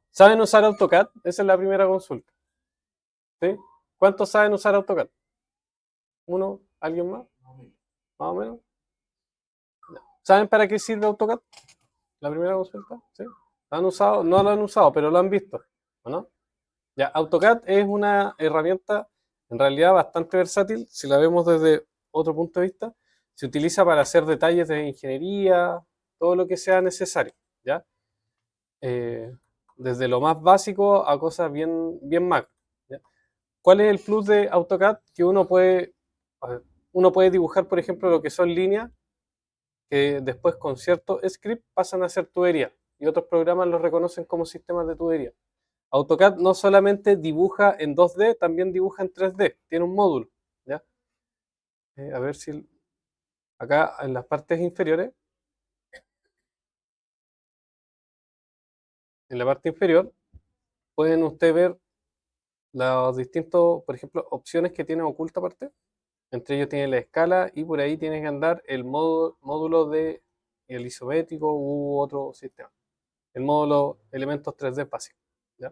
¿Saben usar AutoCAD? Esa es la primera consulta. ¿Sí? ¿Cuántos saben usar AutoCAD? ¿Uno? ¿Alguien más? ¿Más o menos? ¿Saben para qué sirve AutoCAD? La primera consulta. ¿Sí? ¿Lo han usado? No lo han usado, pero lo han visto. ¿O no? Ya, AutoCAD es una herramienta en realidad bastante versátil, si la vemos desde otro punto de vista. Se utiliza para hacer detalles de ingeniería, todo lo que sea necesario, ¿ya? Eh, Desde lo más básico a cosas bien, bien macro, ¿ya? ¿Cuál es el plus de AutoCAD? Que uno puede dibujar, por ejemplo, lo que son líneas, que después con cierto script pasan a ser tuberías, y otros programas los reconocen como sistemas de tubería. AutoCAD no solamente dibuja en 2D, también dibuja en 3D, tiene un módulo, ¿ya? A ver si acá en las partes inferiores, en la parte inferior, pueden ustedes ver los distintos, por ejemplo, opciones que tiene oculta aparte. Entre ellos tiene la escala y por ahí tiene que andar el módulo de el isométrico u otro sistema. El módulo elementos 3D básicos, ¿ya?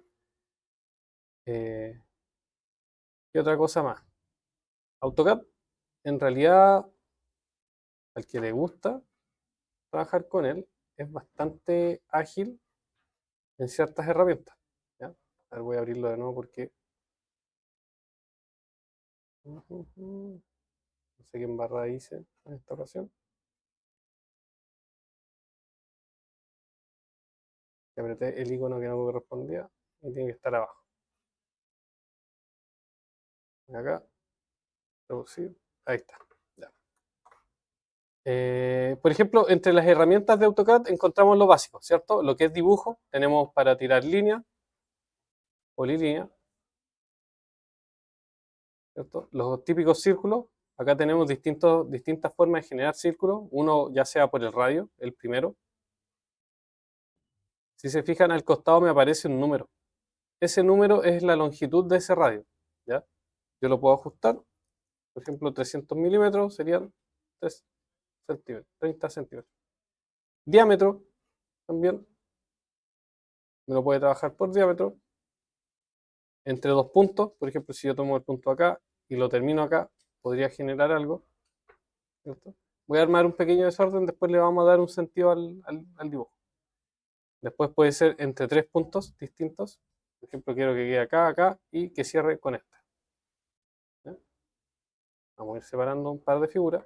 Eh, ¿Qué otra cosa más? AutoCAD, en realidad, al que le gusta trabajar con él, es bastante ágil en ciertas herramientas, ¿ya? A ver, voy a abrirlo de nuevo porque no sé qué embarrada hice en esta ocasión. Y apreté el icono que no correspondía y tiene que estar abajo. Acá, reducir, ahí está. Ya. Por ejemplo, entre las herramientas de AutoCAD encontramos lo básico, ¿cierto? Lo que es dibujo, tenemos para tirar línea, polilínea, ¿cierto? Los típicos círculos, acá tenemos distintas formas de generar círculos, uno ya sea por el radio, el primero. Si se fijan al costado me aparece un número. Ese número es la longitud de ese radio, ¿ya? Yo lo puedo ajustar, por ejemplo, 300 milímetros serían 3 centímetros, 30 centímetros. Diámetro, también, me lo puede trabajar por diámetro. Entre dos puntos, por ejemplo, si yo tomo el punto acá y lo termino acá, podría generar algo, ¿cierto? Voy a armar un pequeño desorden, después le vamos a dar un sentido al dibujo. Después puede ser entre tres puntos distintos. Por ejemplo, quiero que quede acá, acá y que cierre con esta, ¿ya? Vamos a ir separando un par de figuras.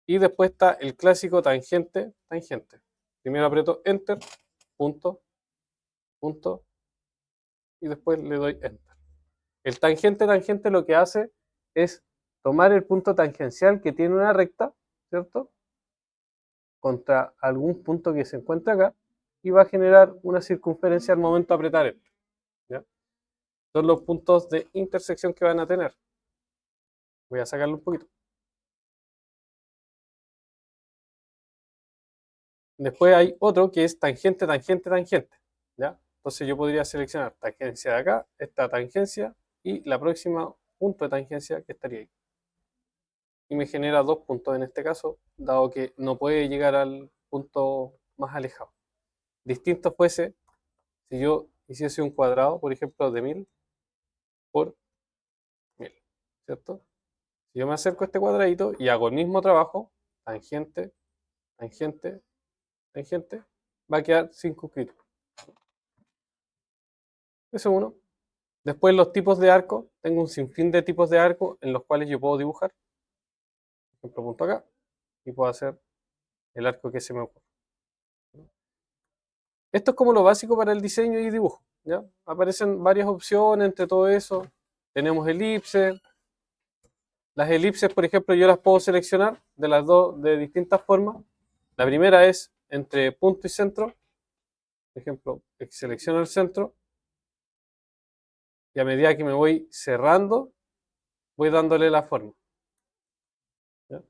Y después está el clásico tangente, tangente. Primero aprieto Enter, punto, punto, y después le doy Enter. El tangente, tangente lo que hace es tomar el punto tangencial que tiene una recta, ¿cierto? Contra algún punto que se encuentra acá y va a generar una circunferencia al momento de apretar Enter, ¿ya? Son los puntos de intersección que van a tener. Voy a sacarlo un poquito. Después hay otro que es tangente, tangente, tangente, ¿ya? Entonces yo podría seleccionar tangencia de acá, esta tangencia y la próxima punto de tangencia que estaría ahí. Y me genera dos puntos en este caso, dado que no puede llegar al punto más alejado. Distinto fuese si yo hiciese un cuadrado, por ejemplo, de 1000 por 1000, ¿cierto? Si yo me acerco a este cuadradito y hago el mismo trabajo, tangente, tangente, tangente, va a quedar circunscrito. Eso es uno. Después los tipos de arco, tengo un sinfín de tipos de arco en los cuales yo puedo dibujar. Por ejemplo, punto acá y puedo hacer el arco que se me ocurre. Esto es como lo básico para el diseño y dibujo, ¿ya? Aparecen varias opciones entre todo eso. Tenemos elipses. Las elipses, por ejemplo, yo las puedo seleccionar de las dos de distintas formas. La primera es entre punto y centro. Por ejemplo, selecciono el centro y a medida que me voy cerrando, voy dándole la forma, ¿ya?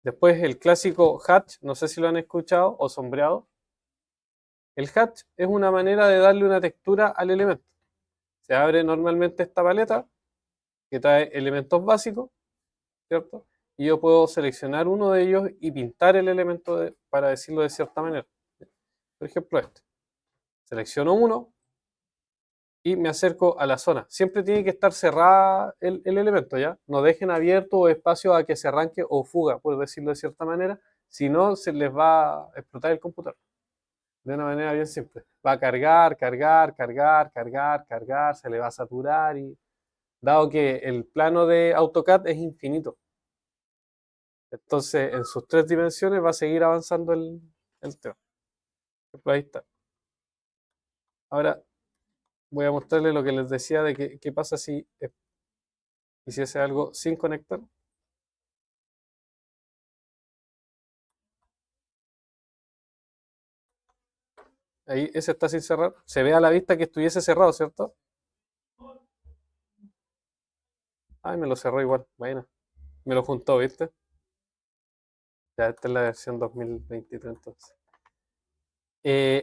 Después el clásico hatch, no sé si lo han escuchado, o sombreado. El hatch es una manera de darle una textura al elemento. Se abre normalmente esta paleta que trae elementos básicos, ¿cierto? Y yo puedo seleccionar uno de ellos y pintar el elemento para decirlo de cierta manera. Por ejemplo, este. Selecciono uno y me acerco a la zona. Siempre tiene que estar cerrada el elemento, ¿ya? No dejen abierto o espacio a que se arranque o fuga, por decirlo de cierta manera. Si no, se les va a explotar el computador. De una manera bien simple. Va a cargar, cargar, cargar, cargar, cargar, se le va a saturar y dado que el plano de AutoCAD es infinito. Entonces, en sus tres dimensiones va a seguir avanzando el tema. Ahí está. Ahora voy a mostrarles lo que les decía de qué pasa si hiciese algo sin conectar. Ahí ese está sin cerrar. Se ve a la vista que estuviese cerrado, ¿cierto? Ay, me lo cerró igual. Bueno, me lo juntó, ¿viste? Ya esta es la versión 2023 entonces. Eh,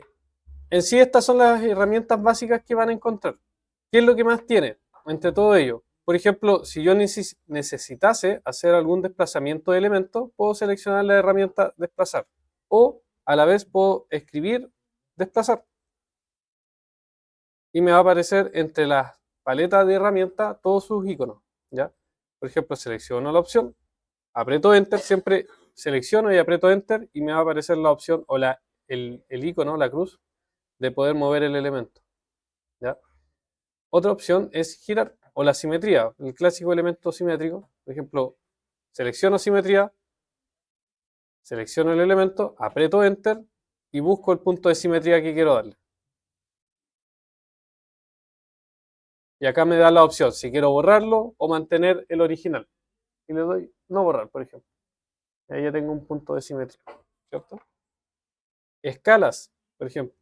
en sí, estas son las herramientas básicas que van a encontrar. ¿Qué es lo que más tiene entre todo ello? Por ejemplo, si yo necesitase hacer algún desplazamiento de elementos, puedo seleccionar la herramienta desplazar. O a la vez puedo escribir desplazar. Y me va a aparecer entre las paletas de herramientas todos sus iconos. ¿Ya? Por ejemplo, selecciono la opción, aprieto Enter, siempre selecciono y aprieto Enter y me va a aparecer la opción o el icono, la cruz, de poder mover el elemento. ¿Ya? Otra opción es girar o la simetría, el clásico elemento simétrico. Por ejemplo, selecciono simetría, selecciono el elemento, aprieto Enter y busco el punto de simetría que quiero darle. Y acá me da la opción si quiero borrarlo o mantener el original. Y le doy no borrar, por ejemplo. Y ahí ya tengo un punto de simetría, ¿cierto? Escalas, por ejemplo.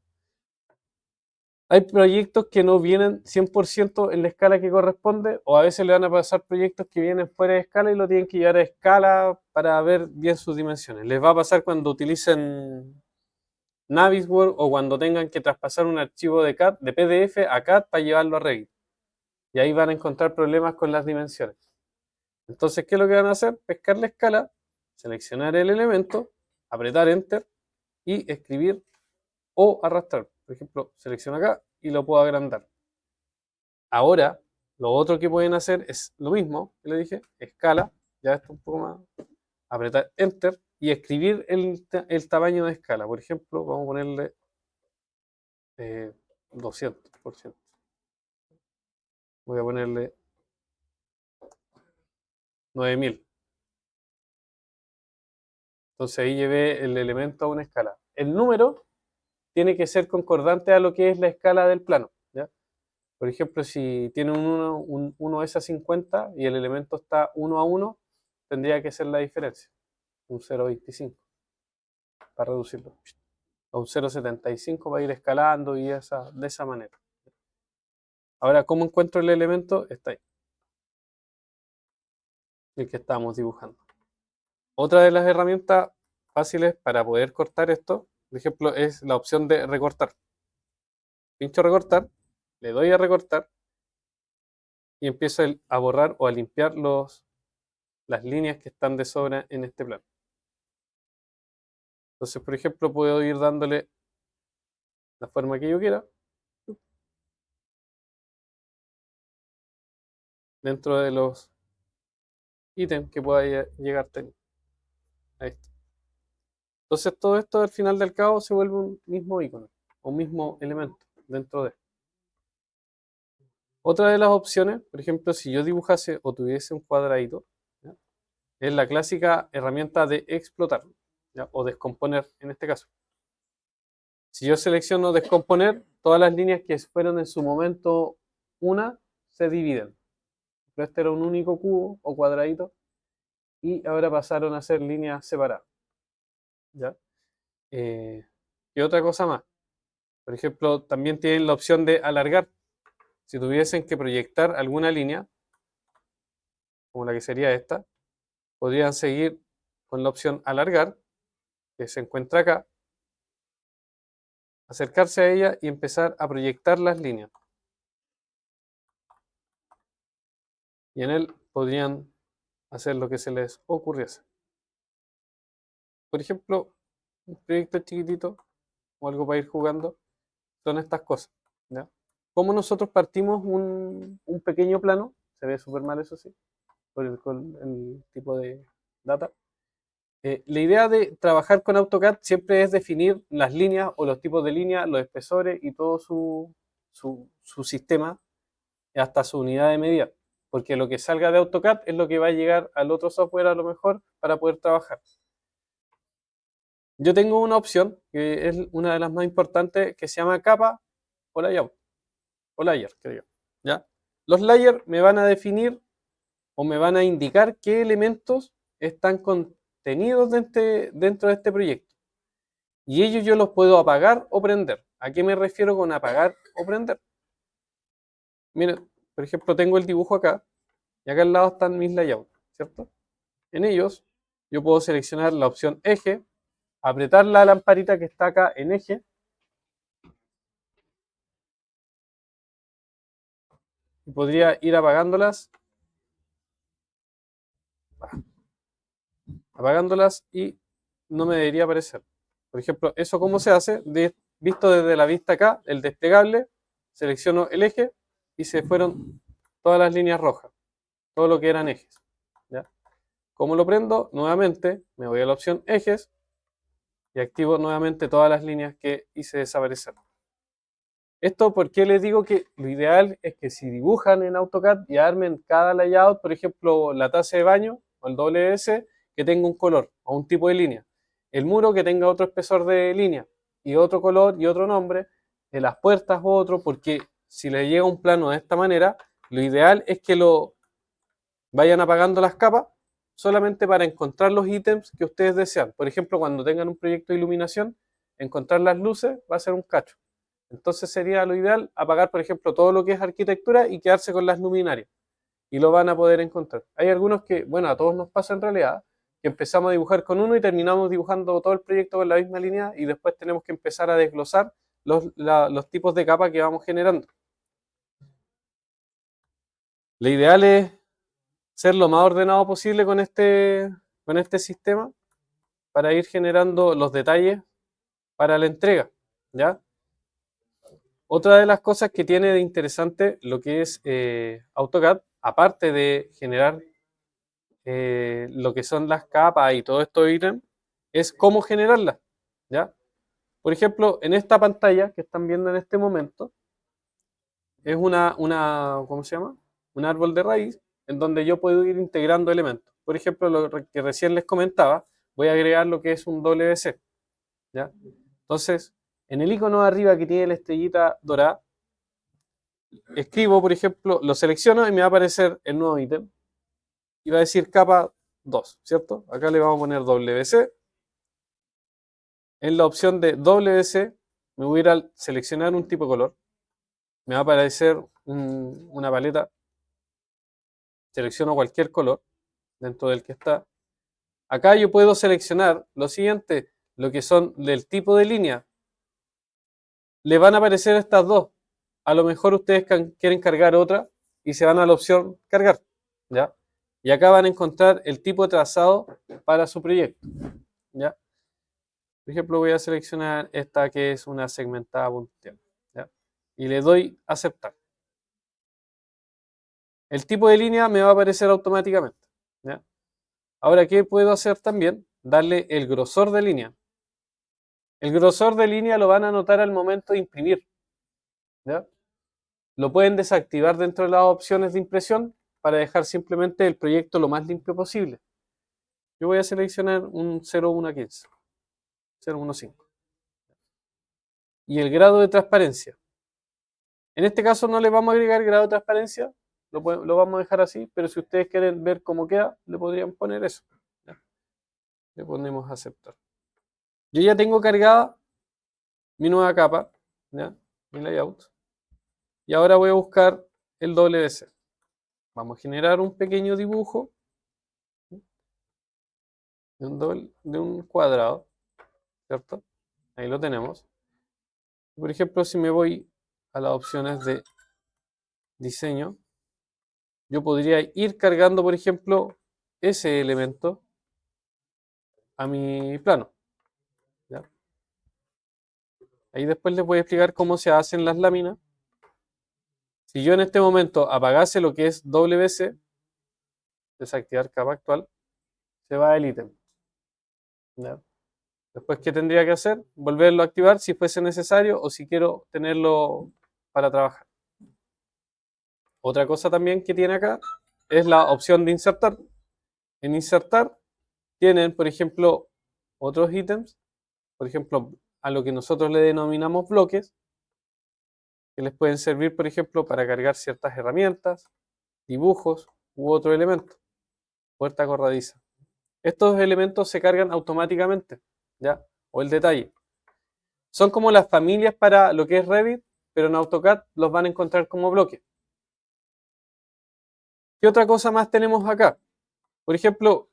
Hay proyectos que no vienen 100% en la escala que corresponde, o a veces le van a pasar proyectos que vienen fuera de escala y lo tienen que llevar a escala para ver bien sus dimensiones. Les va a pasar cuando utilicen Navisworks o cuando tengan que traspasar un archivo de CAD, de PDF a CAD para llevarlo a Revit. Y ahí van a encontrar problemas con las dimensiones. Entonces, ¿qué es lo que van a hacer? Pescar la escala, seleccionar el elemento, apretar Enter y escribir o arrastrar. Por ejemplo, selecciono acá y lo puedo agrandar. Ahora, lo otro que pueden hacer es lo mismo que le dije, escala, ya esto un poco más, apretar Enter y escribir el tamaño de escala. Por ejemplo, vamos a ponerle 200%. Voy a ponerle 9000. Entonces ahí llevé el elemento a una escala. El número tiene que ser concordante a lo que es la escala del plano. ¿Ya? Por ejemplo, si tiene un 1 es a 50 y el elemento está 1 a 1, tendría que ser la diferencia, un 0,25, para reducirlo. A un 0,75 va a ir escalando y de esa manera. Ahora, ¿cómo encuentro el elemento? Está ahí, el que estamos dibujando. Otra de las herramientas fáciles para poder cortar esto, por ejemplo, es la opción de recortar. Pincho recortar, le doy a recortar y empiezo a borrar o a limpiar las líneas que están de sobra en este plano. Entonces, por ejemplo, puedo ir dándole la forma que yo quiera dentro de los ítems que pueda llegar a tener. Ahí está. Entonces, todo esto al final del cabo se vuelve un mismo icono, un mismo elemento dentro de. Otra de las opciones, por ejemplo, si yo dibujase o tuviese un cuadradito, ¿ya? Es la clásica herramienta de explotar, ¿ya? O descomponer en este caso. Si yo selecciono descomponer, todas las líneas que fueron en su momento una se dividen. Pero este era un único cubo o cuadradito y ahora pasaron a ser líneas separadas. ¿Ya? Y otra cosa más. Por ejemplo, también tienen la opción de alargar. Si tuviesen que proyectar alguna línea, como la que sería esta, podrían seguir con la opción alargar, que se encuentra acá, acercarse a ella y empezar a proyectar las líneas. Y en él podrían hacer lo que se les ocurriese. Por ejemplo, un proyecto chiquitito, o algo para ir jugando, son estas cosas. ¿Ya? Como nosotros partimos un pequeño plano, se ve súper mal eso sí, con el tipo de data. La idea de trabajar con AutoCAD siempre es definir las líneas o los tipos de líneas, los espesores y todo su sistema hasta su unidad de medida. Porque lo que salga de AutoCAD es lo que va a llegar al otro software a lo mejor para poder trabajar. Yo tengo una opción que es una de las más importantes que se llama capa o layout. O layer, creo yo. ¿Ya? Los layers me van a definir o me van a indicar qué elementos están contenidos dentro de este proyecto. Y ellos yo los puedo apagar o prender. ¿A qué me refiero con apagar o prender? Miren, por ejemplo, tengo el dibujo acá y acá al lado están mis layouts, ¿cierto? En ellos yo puedo seleccionar la opción eje, apretar la lamparita que está acá en eje y podría ir apagándolas y no me debería aparecer. Por ejemplo, ¿eso cómo se hace? Visto desde la vista acá, el desplegable, selecciono el eje y se fueron todas las líneas rojas, todo lo que eran ejes. ¿Ya? ¿Cómo lo prendo? Nuevamente me voy a la opción ejes y activo nuevamente todas las líneas que hice desaparecer. Esto porque les digo que lo ideal es que si dibujan en AutoCAD y armen cada layout, por ejemplo, la taza de baño o el WS, que tenga un color o un tipo de línea. El muro que tenga otro espesor de línea y otro color y otro nombre. De las puertas otro, porque si les llega un plano de esta manera, lo ideal es que lo vayan apagando las capas solamente para encontrar los ítems que ustedes desean. Por ejemplo, cuando tengan un proyecto de iluminación, encontrar las luces va a ser un cacho. Entonces sería lo ideal apagar, por ejemplo, todo lo que es arquitectura y quedarse con las luminarias. Y lo van a poder encontrar. Hay algunos que, bueno, a todos nos pasa en realidad, que empezamos a dibujar con uno y terminamos dibujando todo el proyecto con la misma línea y después tenemos que empezar a desglosar los tipos de capa que vamos generando. Lo ideal es ser lo más ordenado posible con este sistema para ir generando los detalles para la entrega, ¿ya? Otra de las cosas que tiene de interesante lo que es AutoCAD, aparte de generar lo que son las capas y todo esto ítems, es cómo generarlas, ¿ya? Por ejemplo, en esta pantalla que están viendo en este momento, es ¿cómo se llama? Un árbol de raíz en donde yo puedo ir integrando elementos. Por ejemplo, lo que recién les comentaba, voy a agregar lo que es un WC, ¿ya? Entonces, en el icono de arriba que tiene la estrellita dorada, escribo, por ejemplo, lo selecciono y me va a aparecer el nuevo ítem y va a decir capa 2, ¿cierto? Acá le vamos a poner WC. En la opción de WC me voy a ir a seleccionar un tipo de color. Me va a aparecer una paleta. Selecciono cualquier color dentro del que está. Acá yo puedo seleccionar lo siguiente, lo que son del tipo de línea. Le van a aparecer estas dos. A lo mejor ustedes quieren cargar otra y se van a la opción cargar, ¿ya? Y acá van a encontrar el tipo de trazado para su proyecto, ¿ya? Por ejemplo, voy a seleccionar esta que es una segmentada punteada, ¿ya? Y le doy aceptar. El tipo de línea me va a aparecer automáticamente, ¿ya? Ahora, ¿qué puedo hacer también? Darle el grosor de línea. El grosor de línea lo van a notar al momento de imprimir, ¿ya? Lo pueden desactivar dentro de las opciones de impresión para dejar simplemente el proyecto lo más limpio posible. Yo voy a seleccionar un 0,115, 0,15. Y el grado de transparencia. En este caso no le vamos a agregar grado de transparencia, lo vamos a dejar así, pero si ustedes quieren ver cómo queda, le podrían poner eso. ¿Ya? Le ponemos aceptar. Yo ya tengo cargada mi nueva capa, ¿ya? Mi layout. Y ahora voy a buscar el WC. Vamos a generar un pequeño dibujo de un cuadrado, ¿cierto? Ahí lo tenemos. Por ejemplo, si me voy a las opciones de diseño, yo podría ir cargando, por ejemplo, ese elemento a mi plano, ¿ya? Ahí después les voy a explicar cómo se hacen las láminas. Si yo en este momento apagase lo que es WC, desactivar capa actual, se va el ítem. ¿Ya? Después, ¿qué tendría que hacer? Volverlo a activar si fuese necesario o si quiero tenerlo para trabajar. Otra cosa también que tiene acá es la opción de insertar. En insertar tienen, por ejemplo, otros ítems, por ejemplo, a lo que nosotros le denominamos bloques, que les pueden servir, por ejemplo, para cargar ciertas herramientas, dibujos u otro elemento. Puerta corrediza. Estos elementos se cargan automáticamente, ¿ya? O el detalle. Son como las familias para lo que es Revit, pero en AutoCAD los van a encontrar como bloques. ¿Qué otra cosa más tenemos acá? Por ejemplo,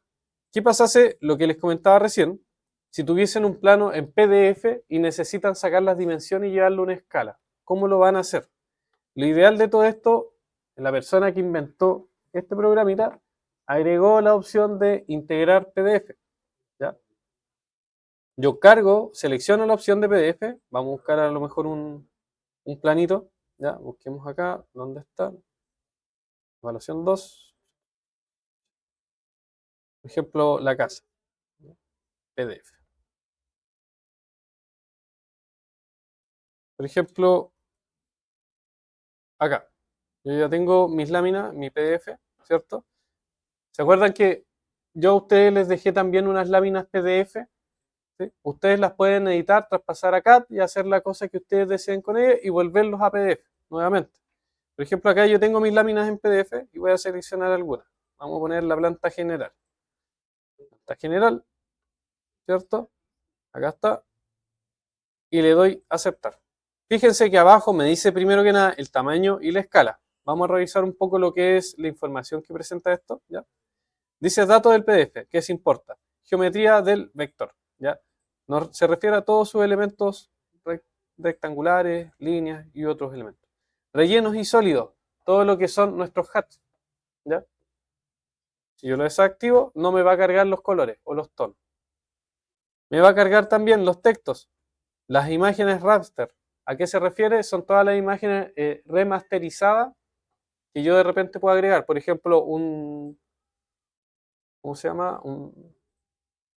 ¿qué pasase lo que les comentaba recién? Si tuviesen un plano en PDF y necesitan sacar las dimensiones y llevarlo a una escala, ¿cómo lo van a hacer? Lo ideal de todo esto, la persona que inventó este programita agregó la opción de integrar PDF. ¿Ya? Yo cargo, selecciono la opción de PDF, vamos a buscar a lo mejor un planito, ya, busquemos acá, ¿dónde está? Evaluación 2, por ejemplo, la casa, PDF. Por ejemplo, acá, yo ya tengo mis láminas, mi PDF, ¿cierto? ¿Se acuerdan que yo a ustedes les dejé también unas láminas PDF? ¿Sí? Ustedes las pueden editar, traspasar a CAD y hacer la cosa que ustedes deseen con ellas y volverlos a PDF nuevamente. Por ejemplo, acá yo tengo mis láminas en PDF y voy a seleccionar algunas. Vamos a poner la planta general. Planta general, ¿cierto? Acá está. Y le doy a aceptar. Fíjense que abajo me dice primero que nada el tamaño y la escala. Vamos a revisar un poco lo que es la información que presenta esto. ¿Ya? Dice datos del PDF, ¿qué se importa? Geometría del vector. ¿Ya? Se refiere a todos sus elementos rectangulares, líneas y otros elementos. Rellenos y sólidos, todo lo que son nuestros hats. ¿Ya? Si yo lo desactivo, no me va a cargar los colores o los tonos. Me va a cargar también los textos, las imágenes raster. ¿A qué se refiere? Son todas las imágenes remasterizadas que yo de repente puedo agregar. Por ejemplo, ¿cómo se llama?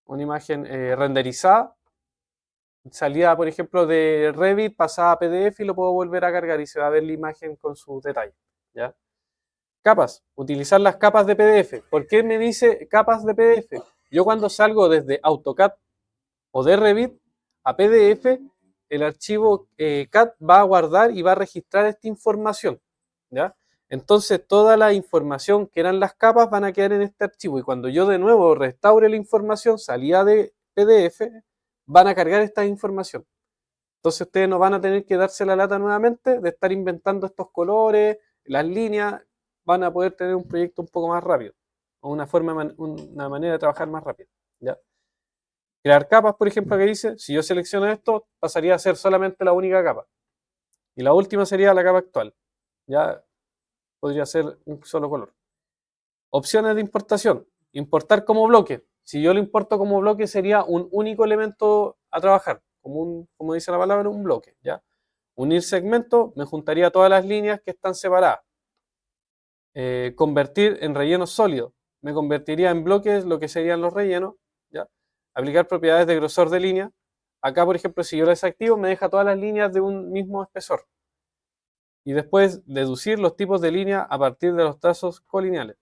Una imagen renderizada, salida, por ejemplo, de Revit, pasada a PDF y lo puedo volver a cargar y se va a ver la imagen con sus detalles. ¿Ya? Capas, utilizar las capas de PDF. ¿Por qué me dice capas de PDF? Yo cuando salgo desde AutoCAD o de Revit a PDF, el archivo CAD va a guardar y va a registrar esta información. ¿Ya? Entonces toda la información que eran las capas van a quedar en este archivo y cuando yo de nuevo restaure la información salida de PDF, van a cargar esta información. Entonces ustedes no van a tener que darse la lata nuevamente de estar inventando estos colores, las líneas, van a poder tener un proyecto un poco más rápido o una manera de trabajar más rápido. ¿Ya? Crear capas, por ejemplo, que dice, si yo selecciono esto, pasaría a ser solamente la única capa. Y la última sería la capa actual. Ya podría ser un solo color. Opciones de importación. Importar como bloque. Si yo lo importo como bloque, sería un único elemento a trabajar. Como dice la palabra, un bloque. ¿Ya? Unir segmento, me juntaría todas las líneas que están separadas. Convertir en rellenos sólidos. Me convertiría en bloques lo que serían los rellenos. ¿Ya? Aplicar propiedades de grosor de línea. Acá, por ejemplo, si yo lo desactivo, me deja todas las líneas de un mismo espesor. Y después deducir los tipos de línea a partir de los trazos colineales.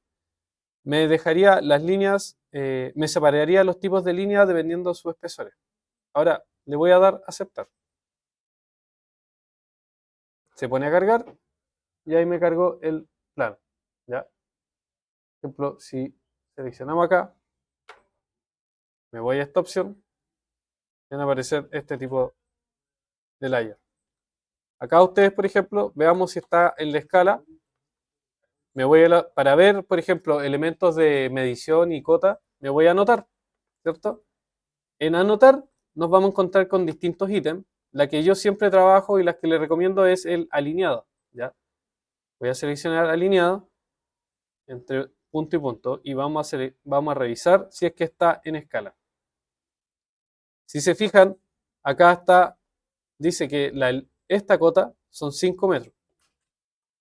Me dejaría las líneas, me separaría los tipos de línea dependiendo de sus espesores. Ahora le voy a dar a aceptar. Se pone a cargar y ahí me cargó el plano. ¿Ya? Por ejemplo, si seleccionamos acá, me voy a esta opción, van a aparecer este tipo de layer. Acá ustedes, por ejemplo, veamos si está en la escala. Me voy para ver, por ejemplo, elementos de medición y cota, me voy a anotar, ¿cierto? En anotar nos vamos a encontrar con distintos ítems. La que yo siempre trabajo y la que les recomiendo es el alineado. ¿Ya? Voy a seleccionar alineado entre punto y punto y vamos a revisar si es que está en escala. Si se fijan, acá está dice que esta cota son 5 metros.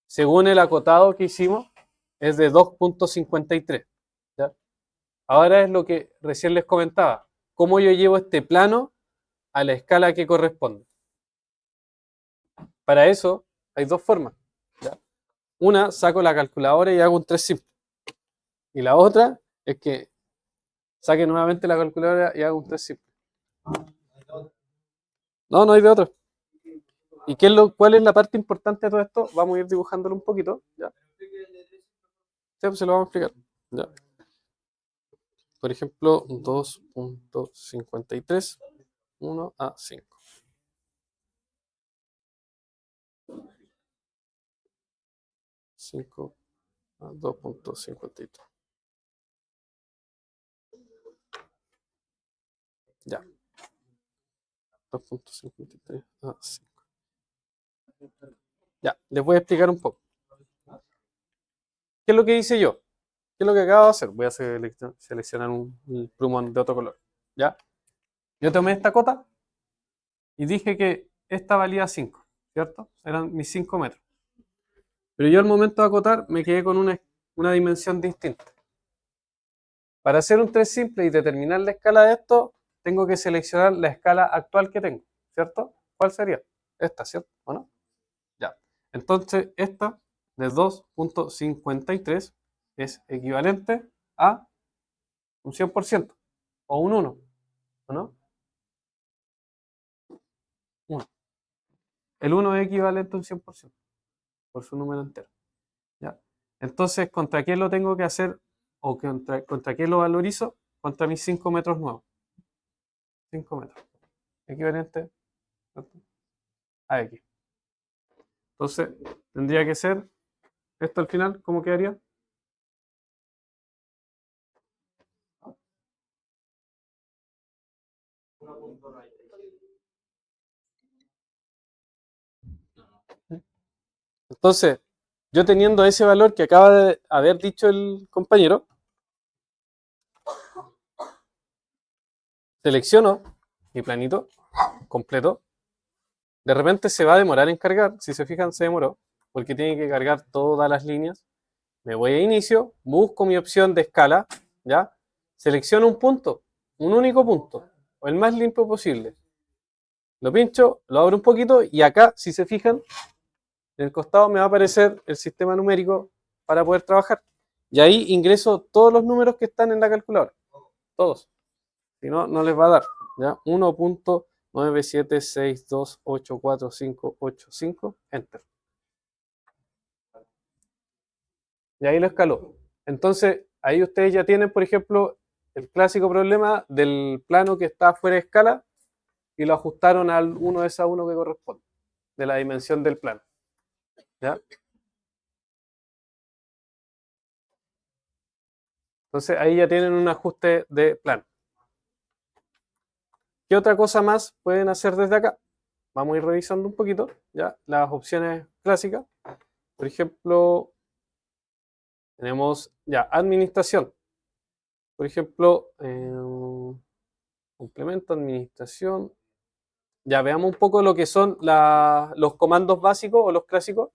Según el acotado que hicimos, es de 2.53. ¿Ya? Ahora es lo que recién les comentaba. ¿Cómo yo llevo este plano a la escala que corresponde? Para eso hay dos formas. ¿Ya? Una, saco la calculadora y hago un 3 simple. Y la otra es que saque nuevamente la calculadora y haga un 3 simple. No, no hay de otro. ¿Y cuál es la parte importante de todo esto? Vamos a ir dibujándolo un poquito. ¿Ya? Sí, pues se lo vamos a explicar. ¿Ya? Por ejemplo, 2.53, 1 a 5. 5 a 2.53. Ya. 2.53 a 5. Ya, les voy a explicar un poco. ¿Qué es lo que hice yo? ¿Qué es lo que acabo de hacer? Voy a seleccionar un plumón de otro color. ¿Ya? Yo tomé esta cota y dije que esta valía 5, ¿cierto? Eran mis 5 metros. Pero yo al momento de acotar me quedé con una dimensión distinta. Para hacer un 3 simple y determinar la escala de esto, tengo que seleccionar la escala actual que tengo, ¿cierto? ¿Cuál sería? Esta, ¿cierto? ¿O no? Ya. Entonces, esta de 2.53 es equivalente a un 100% o un 1, ¿o no? 1. El 1 es equivalente a un 100% por su número entero. ¿Ya? Entonces, ¿contra qué lo tengo que hacer o contra qué lo valorizo? Contra mis 5 metros nuevos. 5 metros. Equivalente, ¿cierto?, a X. Entonces, tendría que ser esto al final, ¿cómo quedaría? Entonces, yo teniendo ese valor que acaba de haber dicho el compañero, selecciono mi planito completo. De repente se va a demorar en cargar, si se fijan se demoró, porque tiene que cargar todas las líneas. Me voy a inicio, busco mi opción de escala, ¿ya? Selecciono un punto, un único punto, o el más limpio posible. Lo pincho, lo abro un poquito y acá, si se fijan, en el costado me va a aparecer el sistema numérico para poder trabajar. Y ahí ingreso todos los números que están en la calculadora. Todos. Si no, no les va a dar. ¿Ya? 1.976284585. Enter. Y ahí lo escaló. Entonces, ahí ustedes ya tienen, por ejemplo, el clásico problema del plano que está fuera de escala y lo ajustaron al 1 a 1 que corresponde, de la dimensión del plano. ¿Ya? Entonces, ahí ya tienen un ajuste de plano. ¿Qué otra cosa más pueden hacer desde acá? Vamos a ir revisando un poquito, ¿ya? Las opciones clásicas. Por ejemplo, tenemos ya administración. Por ejemplo, complemento, administración. Ya veamos un poco lo que son los comandos básicos o los clásicos.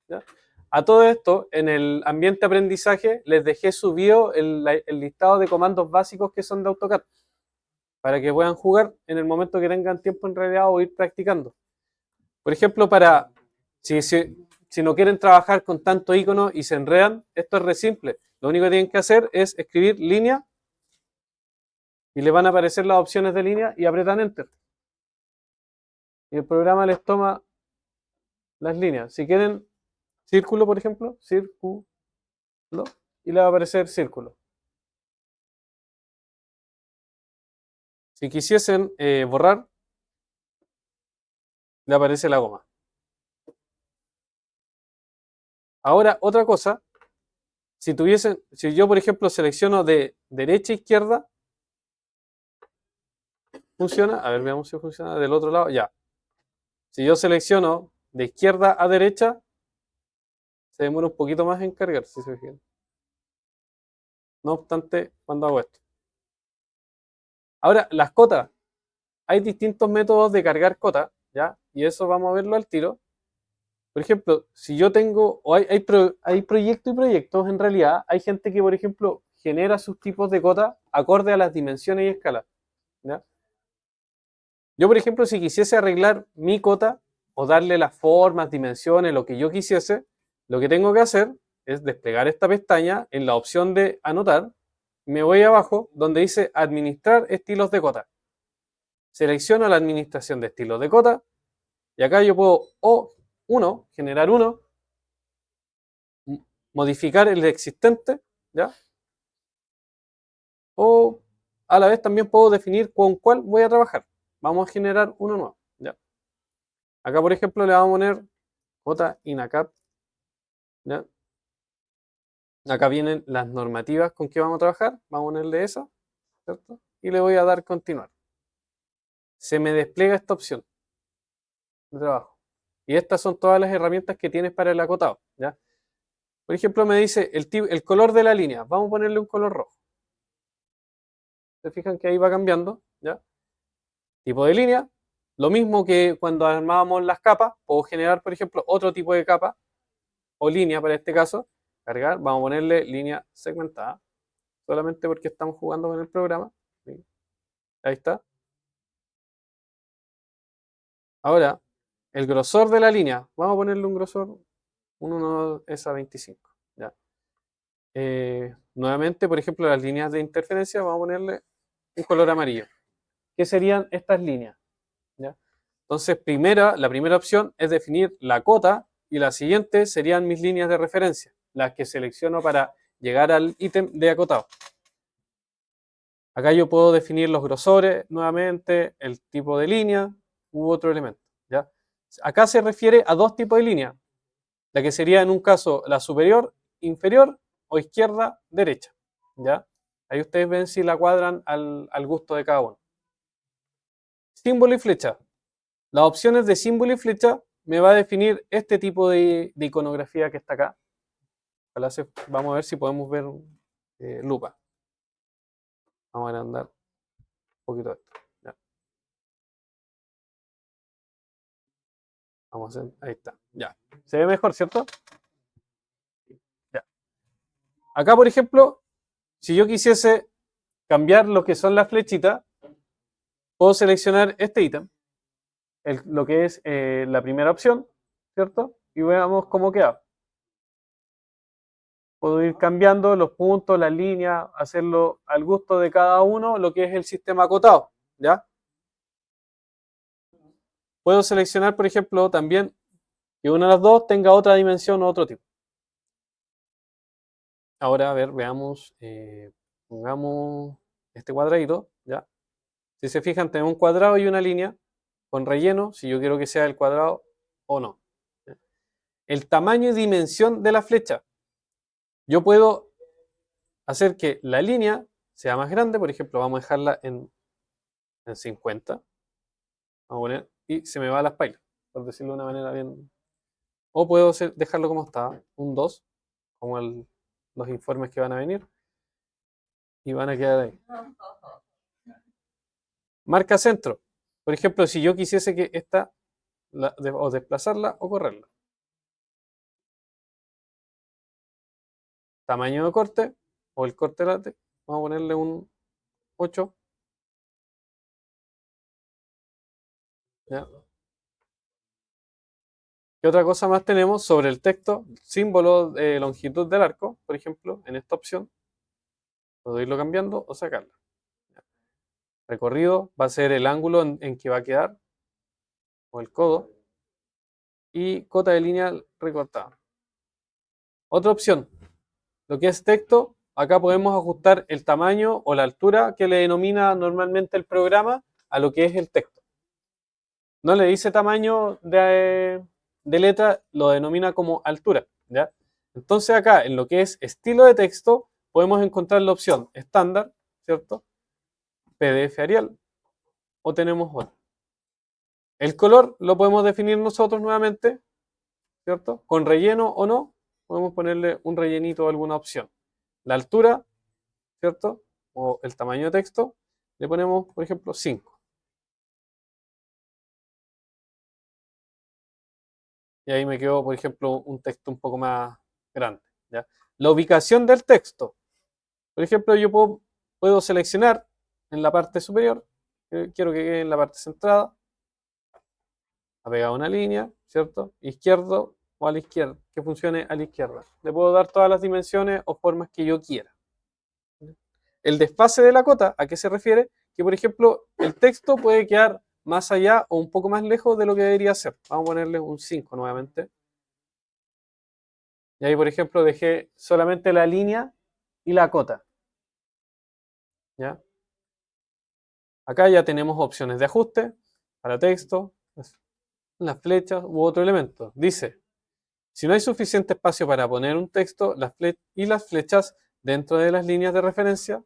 ¿Ya? A todo esto, en el ambiente aprendizaje, les dejé subido el listado de comandos básicos que son de AutoCAD, para que puedan jugar en el momento que tengan tiempo en realidad o ir practicando. Por ejemplo, si no quieren trabajar con tanto icono y se enredan, esto es re simple. Lo único que tienen que hacer es escribir línea y les van a aparecer las opciones de línea y apretan Enter. Y el programa les toma las líneas. Si quieren círculo, por ejemplo, círculo, y le va a aparecer círculo. Si quisiesen borrar, le aparece la goma. Ahora, otra cosa, si yo por ejemplo selecciono de derecha a izquierda, funciona. A ver, veamos si funciona del otro lado. Ya. Si yo selecciono de izquierda a derecha, se demora un poquito más en cargar, si se fijan. No obstante, cuando hago esto. Ahora, las cotas. Hay distintos métodos de cargar cotas, ¿ya? Y eso vamos a verlo al tiro. Por ejemplo, si yo tengo, o hay proyectos y proyectos, en realidad, hay gente que, por ejemplo, genera sus tipos de cota acorde a las dimensiones y escalas, ¿ya? Yo, por ejemplo, si quisiese arreglar mi cota o darle las formas, dimensiones, lo que yo quisiese, lo que tengo que hacer es desplegar esta pestaña en la opción de anotar. Me voy abajo donde dice administrar estilos de cota. Selecciono la administración de estilos de cota y acá yo puedo generar uno, modificar el existente, ¿ya? O a la vez también puedo definir con cuál voy a trabajar. Vamos a generar uno nuevo, ¿ya? Acá, por ejemplo, le vamos a poner J INACAP, ¿ya? Acá vienen las normativas con que vamos a trabajar. Vamos a ponerle esa, ¿cierto? Y le voy a dar continuar. Se me despliega esta opción de trabajo. Y estas son todas las herramientas que tienes para el acotado, ¿ya? Por ejemplo, me dice el color de la línea. Vamos a ponerle un color rojo. Se fijan que ahí va cambiando, ¿ya? Tipo de línea. Lo mismo que cuando armábamos las capas. Puedo generar, por ejemplo, otro tipo de capa o línea para este caso. Cargar. Vamos a ponerle línea segmentada. Solamente porque estamos jugando con el programa. ¿Sí? Ahí está. Ahora, el grosor de la línea. Vamos a ponerle un grosor, un 1 es a 25. ¿Ya? Nuevamente, por ejemplo, las líneas de interferencia, vamos a ponerle un color amarillo. ¿Qué serían estas líneas? ¿Ya? Entonces, la primera opción es definir la cota y la siguiente serían mis líneas de referencia, las que selecciono para llegar al ítem de acotado. Acá yo puedo definir los grosores nuevamente, el tipo de línea u otro elemento. ¿Ya? Acá se refiere a dos tipos de línea, la que sería en un caso la superior, inferior o izquierda, derecha. ¿Ya? Ahí ustedes ven si la cuadran al gusto de cada uno. Símbolo y flecha. Las opciones de símbolo y flecha me va a definir este tipo de iconografía que está acá. Vamos a ver si podemos ver lupa. Vamos a agrandar un poquito esto. Ya. Vamos a hacer, ahí está. Ya. Se ve mejor, ¿cierto? Ya. Acá, por ejemplo, si yo quisiese cambiar lo que son las flechitas, puedo seleccionar este ítem, lo que es la primera opción, ¿cierto? Y veamos cómo queda. Puedo ir cambiando los puntos, las líneas, hacerlo al gusto de cada uno, lo que es el sistema acotado, ¿ya? Puedo seleccionar, por ejemplo, también que una de las dos tenga otra dimensión o otro tipo. Ahora, a ver, veamos, pongamos este cuadradito, ¿ya? Si se fijan, tenemos un cuadrado y una línea con relleno, si yo quiero que sea el cuadrado o no. ¿Ya? El tamaño y dimensión de la flecha. Yo puedo hacer que la línea sea más grande, por ejemplo, vamos a dejarla en 50. Vamos a poner, y se me va a las pailas, por decirlo de una manera bien. O puedo dejarlo como está, un 2, como los informes que van a venir, y van a quedar ahí. Marca centro. Por ejemplo, si yo quisiese que esta, o desplazarla o correrla. Tamaño de corte, o el corte látex, vamos a ponerle un 8. ¿Ya? ¿Qué otra cosa más tenemos sobre el texto? Símbolo de longitud del arco, por ejemplo, en esta opción. Puedo irlo cambiando o sacarlo. Recorrido va a ser el ángulo en que va a quedar, o el codo. Y cota de línea recortada. Otra opción, lo que es texto, acá podemos ajustar el tamaño o la altura que le denomina normalmente el programa a lo que es el texto. No le dice tamaño de letra, lo denomina como altura, ¿ya? Entonces acá, en lo que es estilo de texto, podemos encontrar la opción estándar, ¿cierto? PDF Arial, o tenemos otra. El color lo podemos definir nosotros nuevamente, ¿cierto? Con relleno o no, podemos ponerle un rellenito o alguna opción. La altura, ¿cierto? O el tamaño de texto, le ponemos, por ejemplo, 5. y ahí me quedó, por ejemplo, un texto un poco más grande. ¿Ya? La ubicación del texto. Por ejemplo, yo puedo seleccionar en la parte superior, quiero que quede en la parte centrada, apegado a una línea, ¿cierto? Izquierdo o a la izquierda, que funcione a la izquierda. Le puedo dar todas las dimensiones o formas que yo quiera. El desfase de la cota, ¿a qué se refiere? Que, por ejemplo, el texto puede quedar más allá o un poco más lejos de lo que debería ser. Vamos a ponerle un 5 nuevamente. Y ahí, por ejemplo, dejé solamente la línea y la cota. ¿Ya? Acá ya tenemos opciones de ajuste para texto, las flechas u otro elemento. Dice, si no hay suficiente espacio para poner un texto y las flechas dentro de las líneas de referencia,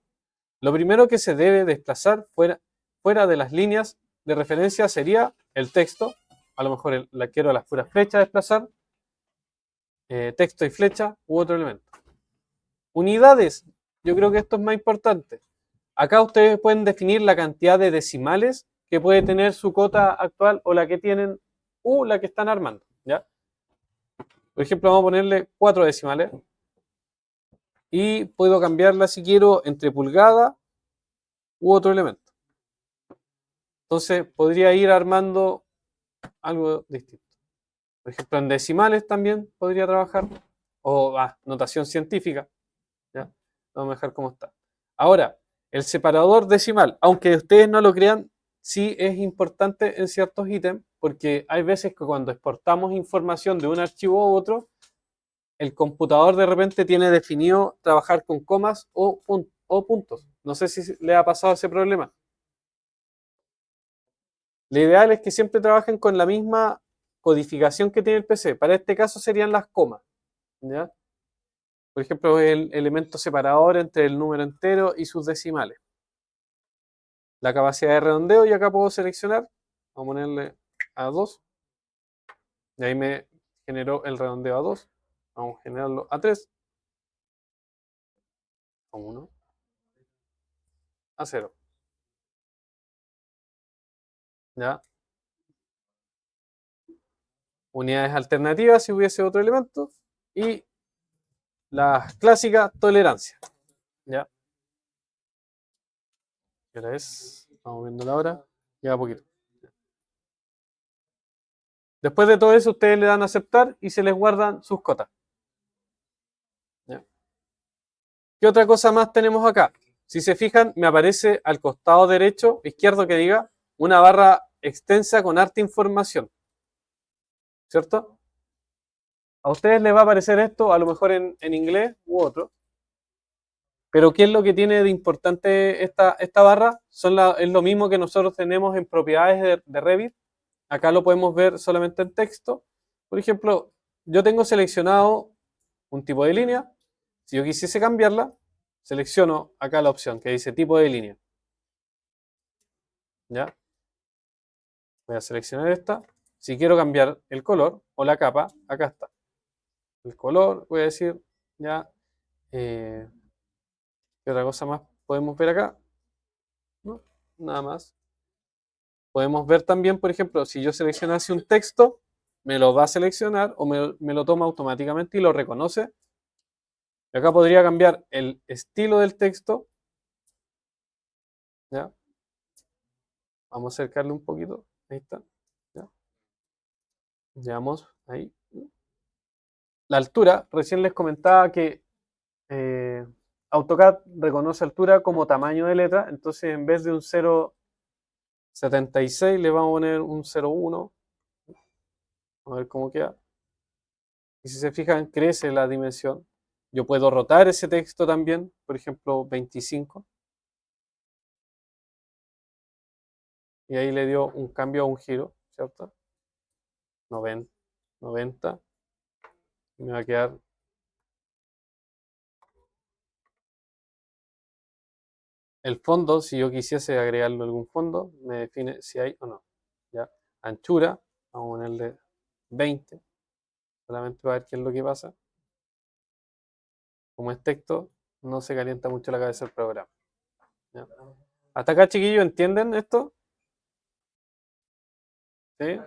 lo primero que se debe desplazar fuera de las líneas de referencia sería el texto. A lo mejor la quiero a las puras flechas desplazar, texto y flecha u otro elemento. Unidades. Yo creo que esto es más importante. Acá ustedes pueden definir la cantidad de decimales que puede tener su cota actual o la que tienen o la que están armando. ¿Ya? Por ejemplo, vamos a ponerle 4 decimales y puedo cambiarla si quiero entre pulgada u otro elemento. Entonces podría ir armando algo distinto. Por ejemplo, en decimales también podría trabajar o notación científica. ¿Ya? Vamos a dejar como está. Ahora, el separador decimal, aunque ustedes no lo crean, sí es importante en ciertos ítems porque hay veces que cuando exportamos información de un archivo a otro, el computador de repente tiene definido trabajar con comas o puntos. No sé si le ha pasado ese problema. Lo ideal es que siempre trabajen con la misma codificación que tiene el PC. Para este caso serían las comas. ¿Ya? Por ejemplo, el elemento separador entre el número entero y sus decimales. La capacidad de redondeo, y acá puedo seleccionar, vamos a ponerle a 2. Y ahí me generó el redondeo a 2. Vamos a generarlo a 3. A 1. A 0. ¿Ya? Unidades alternativas si hubiese otro elemento. Y la clásica tolerancia. ¿Ya? ¿Qué hora es? Vamos viendo la hora. Lleva poquito. Después de todo eso, ustedes le dan a aceptar y se les guardan sus cotas. ¿Ya? ¿Qué otra cosa más tenemos acá? Si se fijan, me aparece al costado derecho, izquierdo que diga, una barra extensa con harta información. ¿Cierto? A ustedes les va a aparecer esto, a lo mejor en inglés u otro. Pero ¿qué es lo que tiene de importante esta barra? Es lo mismo que nosotros tenemos en propiedades de Revit. Acá lo podemos ver solamente en texto. Por ejemplo, yo tengo seleccionado un tipo de línea. Si yo quisiese cambiarla, selecciono acá la opción que dice tipo de línea. ¿Ya? Voy a seleccionar esta. Si quiero cambiar el color o la capa, acá está. El color, voy a decir, ya. ¿Qué otra cosa más podemos ver acá? No, nada más. Podemos ver también, por ejemplo, si yo seleccionase un texto, me lo va a seleccionar o me lo toma automáticamente y lo reconoce. Y acá podría cambiar el estilo del texto. ¿Ya? Vamos a acercarle un poquito. Ahí está. ¿Ya? Llevamos ahí. La altura, recién les comentaba que AutoCAD reconoce altura como tamaño de letra, entonces en vez de un 0,76 le vamos a poner un 0,1. A ver cómo queda. Y si se fijan, crece la dimensión. Yo puedo rotar ese texto también, por ejemplo, 25. Y ahí le dio un cambio a un giro, ¿cierto? 90. 90. Y me va a quedar el fondo. Si yo quisiese agregarle algún fondo, me define si hay o no. ¿Ya? Anchura, vamos a ponerle 20. Solamente para ver qué es lo que pasa. Como es texto, no se calienta mucho la cabeza del programa. ¿Ya? ¿Hasta acá, chiquillos, entienden esto? ¿Sí?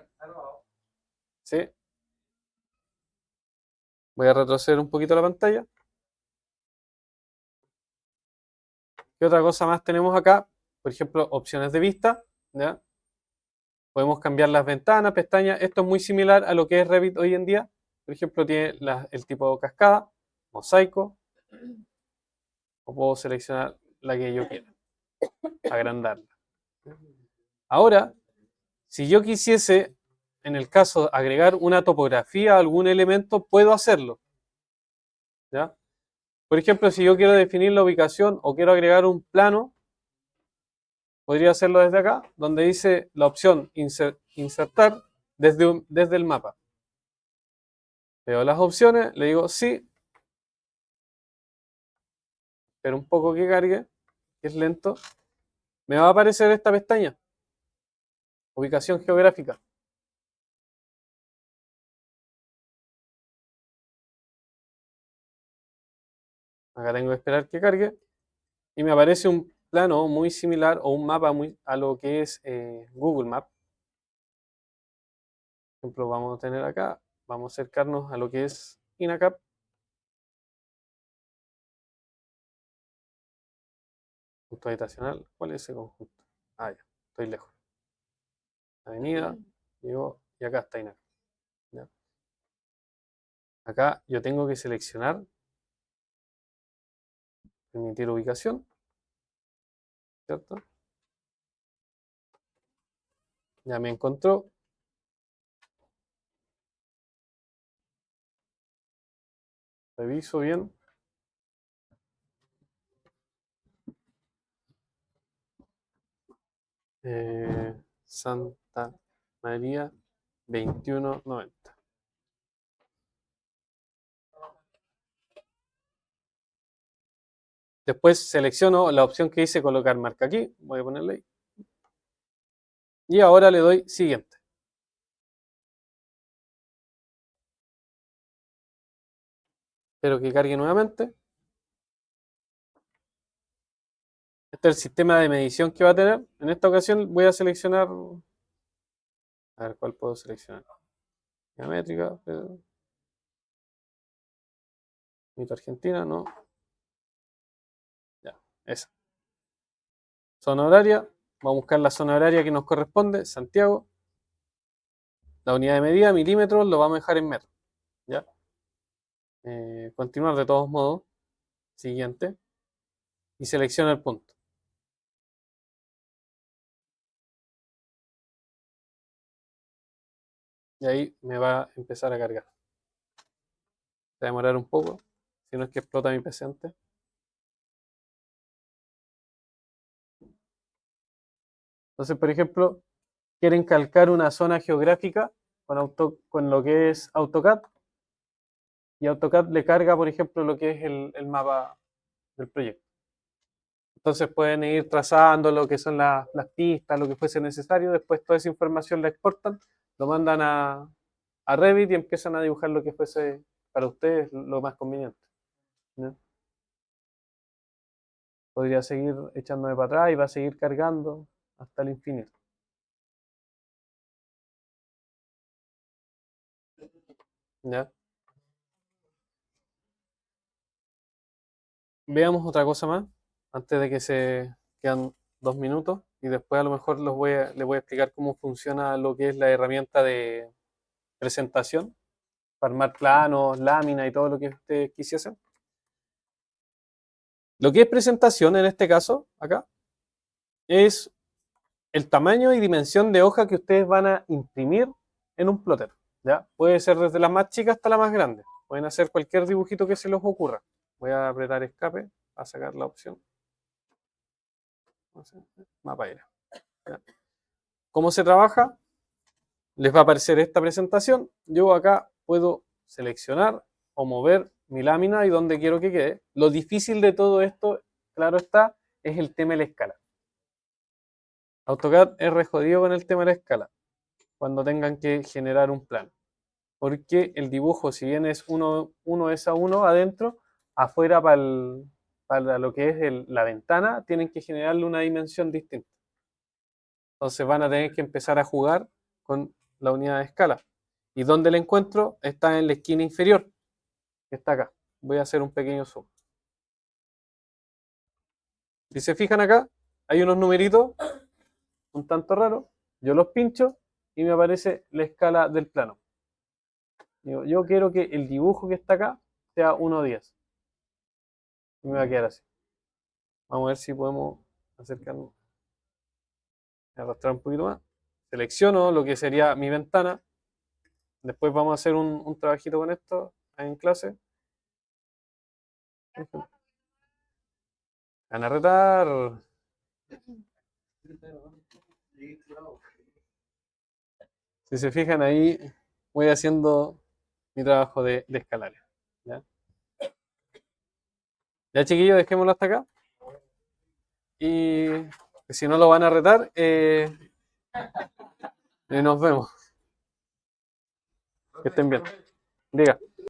¿Sí? Voy a retroceder un poquito la pantalla. ¿Qué otra cosa más tenemos acá? Por ejemplo, opciones de vista, ¿ya? Podemos cambiar las ventanas, pestañas. Esto es muy similar a lo que es Revit hoy en día. Por ejemplo, tiene el tipo cascada, mosaico, o puedo seleccionar la que yo quiera, agrandarla. Ahora, si yo quisiese, en el caso, agregar una topografía a algún elemento, puedo hacerlo, ¿ya? Por ejemplo, si yo quiero definir la ubicación o quiero agregar un plano, podría hacerlo desde acá, donde dice la opción insertar desde el mapa. Veo las opciones, le digo sí, pero un poco que cargue, que es lento. Me va a aparecer esta pestaña, ubicación geográfica. Acá tengo que esperar que cargue y me aparece un plano muy similar o un mapa muy a lo que es Google Maps. Por ejemplo, vamos a tener acá, vamos a acercarnos a lo que es INACAP. Punto habitacional, ¿cuál es ese conjunto? Ah, ya, estoy lejos. Avenida, llego y acá está INACAP. ¿Ya? Acá yo tengo que seleccionar, permitir ubicación, ¿cierto? Ya me encontró. Reviso bien. Santa María 2190. Después selecciono la opción que dice colocar marca aquí. Voy a ponerle ahí. Y ahora le doy siguiente. Espero que cargue nuevamente. Este es el sistema de medición que va a tener. En esta ocasión voy a seleccionar. A ver cuál puedo seleccionar. Geométrica. Mito Argentina, no. Ya, esa. Zona horaria. Vamos a buscar la zona horaria que nos corresponde. Santiago. La unidad de medida, milímetros, lo vamos a dejar en metros. ¿Ya? Continuar de todos modos. Siguiente. Y selecciono el punto. Y ahí me va a empezar a cargar. Va a demorar un poco. Si no es que explota mi PC antes. Entonces, por ejemplo, quieren calcar una zona geográfica con lo que es AutoCAD. Y AutoCAD le carga, por ejemplo, lo que es el mapa del proyecto. Entonces pueden ir trazando lo que son las pistas, lo que fuese necesario. Después toda esa información la exportan, lo mandan a Revit y empiezan a dibujar lo que fuese para ustedes lo más conveniente. ¿No? Podría seguir echándome para atrás y va a seguir cargando hasta el infinito. ¿Ya? Veamos otra cosa más antes de que se quedan 2 minutos y después a lo mejor les voy a explicar cómo funciona lo que es la herramienta de presentación para armar planos, láminas y todo lo que ustedes quisiesen. Lo que es presentación en este caso, acá, es el tamaño y dimensión de hoja que ustedes van a imprimir en un plotter. ¿Ya? Puede ser desde la más chica hasta la más grande. Pueden hacer cualquier dibujito que se les ocurra. Voy a apretar escape a sacar la opción. Mapa era. ¿Ya? ¿Cómo se trabaja? Les va a aparecer esta presentación. Yo acá puedo seleccionar o mover mi lámina y donde quiero que quede. Lo difícil de todo esto, claro está, es el tema de la escala. AutoCAD es re jodido con el tema de la escala cuando tengan que generar un plano. Porque el dibujo, si bien es uno es a uno adentro, afuera para lo que es la ventana, tienen que generarle una dimensión distinta. Entonces van a tener que empezar a jugar con la unidad de escala. ¿Y dónde la encuentro? Está en la esquina inferior. que está acá. Voy a hacer un pequeño zoom. Si se fijan acá, hay unos numeritos un tanto raros. Yo los pincho y me aparece la escala del plano. Digo, yo quiero que el dibujo que está acá sea 1:10. Y me va a quedar así. Vamos a ver si podemos acercarnos. Arrastrar un poquito más. Selecciono lo que sería mi ventana. Después vamos a hacer un trabajito con esto en clase. Van a retar. Si se fijan ahí, voy haciendo mi trabajo de escalario. ¿Ya? Ya, chiquillos, dejémoslo hasta acá. Y si no lo van a retar, nos vemos. Que estén bien. Diga.